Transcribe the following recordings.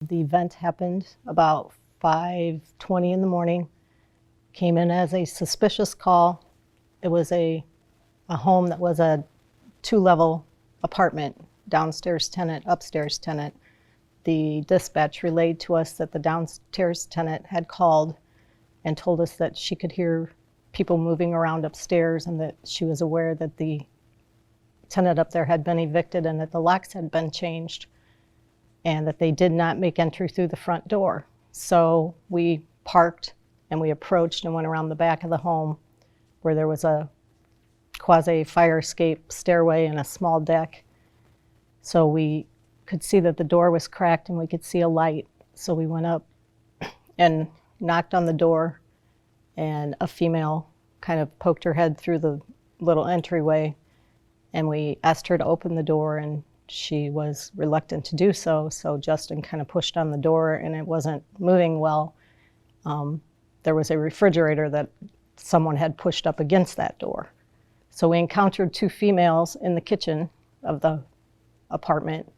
The event happened about 5:20 in the morning, came in as a suspicious call. It was a home that was a two-level apartment, downstairs tenant, upstairs tenant. The dispatch relayed to us that the downstairs tenant had called and told us that she could hear people moving around upstairs and that she was aware that the tenant up there had been evicted and that the locks had been changed and that they did not make entry through the front door. So we parked and we approached and went around the back of the home where there was a quasi fire escape stairway and a small deck. So we could see that the door was cracked and we could see a light. So we went up and knocked on the door, and a female kind of poked her head through the little entryway, and we asked her to open the door, and she was reluctant to do so. So Justin kind of pushed on the door and it wasn't moving well. There was a refrigerator that someone had pushed up against that door. So we encountered two females in the kitchen of the apartment,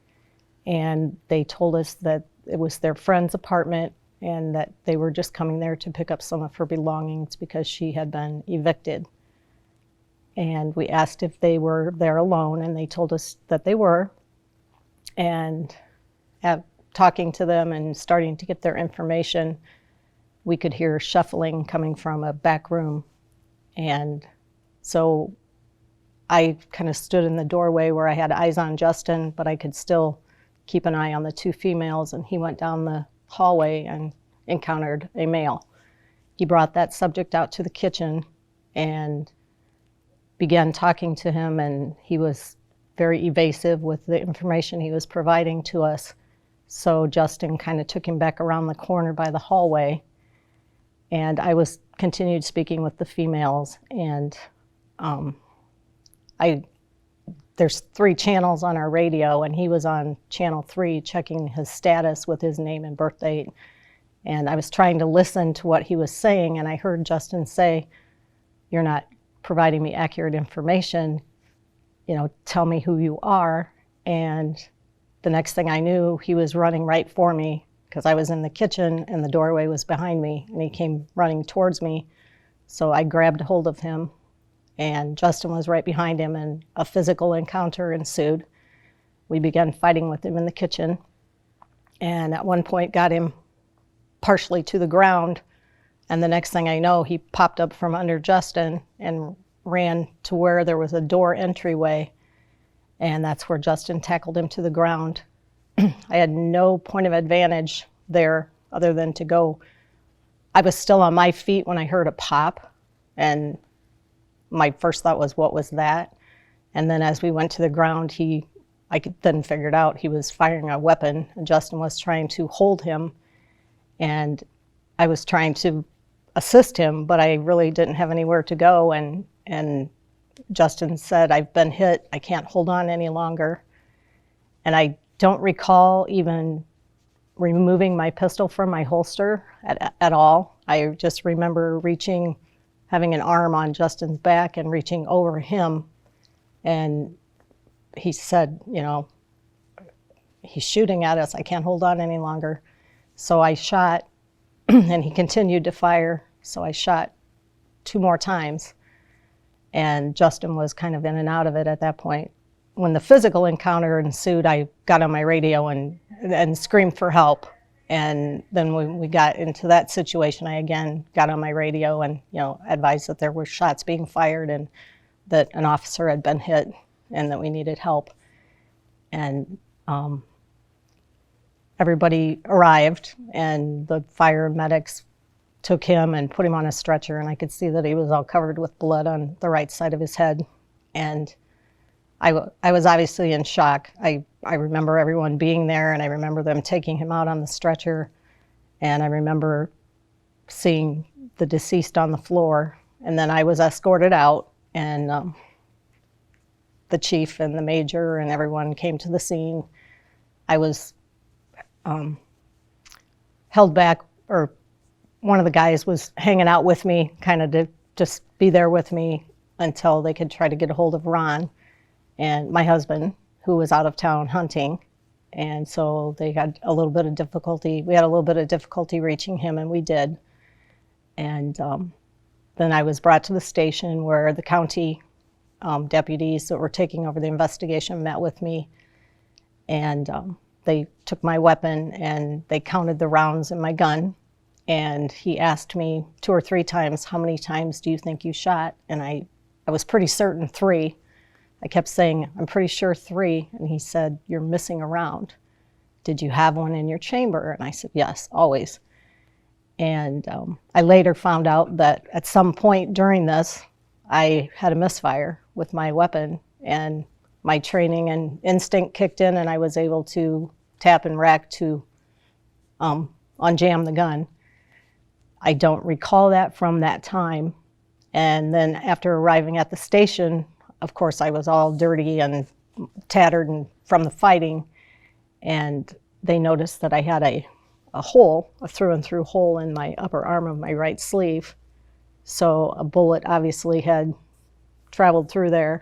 and they told us that it was their friend's apartment and that they were just coming there to pick up some of her belongings because she had been evicted. And we asked if they were there alone, and they told us that they were. And talking to them and starting to get their information, we could hear shuffling coming from a back room. And so I kind of stood in the doorway where I had eyes on Justin, but I could still keep an eye on the two females, and he went down the hallway and encountered a male. He brought that subject out to the kitchen and began talking to him, and he was very evasive with the information he was providing to us. So Justin kind of took him back around the corner by the hallway, and I continued speaking with the females, and there's 3 channels on our radio, and he was on channel 3 checking his status with his name and birth date. And I was trying to listen to what he was saying, and I heard Justin say, "You're not providing me accurate information, tell me who you are." And the next thing I knew, he was running right for me because I was in the kitchen and the doorway was behind me, and he came running towards me. So I grabbed hold of him, and Justin was right behind him, and a physical encounter ensued. We began fighting with him in the kitchen, and at one point got him partially to the ground, and the next thing I know, he popped up from under Justin and ran to where there was a door entryway, and that's where Justin tackled him to the ground. I had no point of advantage there other than to go. I was still on my feet when I heard a pop, and my first thought was, what was that? And then as we went to the ground, I then figured out he was firing a weapon, and Justin was trying to hold him, and I was trying to assist him, but I really didn't have anywhere to go, and Justin said, "I've been hit, I can't hold on any longer." And I don't recall even removing my pistol from my holster at all. I just remember having an arm on Justin's back and reaching over him, and he said, "He's shooting at us, I can't hold on any longer." So I shot, and he continued to fire, so I shot 2 more times, and Justin was kind of in and out of it at that point. When the physical encounter ensued, I got on my radio and screamed for help. And then when we got into that situation, I again got on my radio and advised that there were shots being fired and that an officer had been hit and that we needed help. And everybody arrived, and the fire medics took him and put him on a stretcher, and I could see that he was all covered with blood on the right side of his head. And I was obviously in shock. I remember everyone being there, and I remember them taking him out on the stretcher, and I remember seeing the deceased on the floor, and then I was escorted out, and the chief and the major and everyone came to the scene. I was held back, or one of the guys was hanging out with me, kind of to just be there with me until they could try to get a hold of Ron and my husband, who was out of town hunting. And so they had a little bit of difficulty. We had a little bit of difficulty reaching him, and we did. And then I was brought to the station where the county deputies that were taking over the investigation met with me. And they took my weapon and they counted the rounds in my gun. And he asked me 2 or 3 times, how many times do you think you shot? And I was pretty certain 3. I kept saying, I'm pretty sure 3. And he said, you're missing a round. Did you have one in your chamber? And I said, yes, always. And I later found out that at some point during this, I had a misfire with my weapon, and my training and instinct kicked in, and I was able to tap and rack to unjam the gun. I don't recall that from that time. And then after arriving at the station, of course, I was all dirty and tattered and from the fighting, and they noticed that I had a hole, a through and through hole in my upper arm of my right sleeve. So a bullet obviously had traveled through there.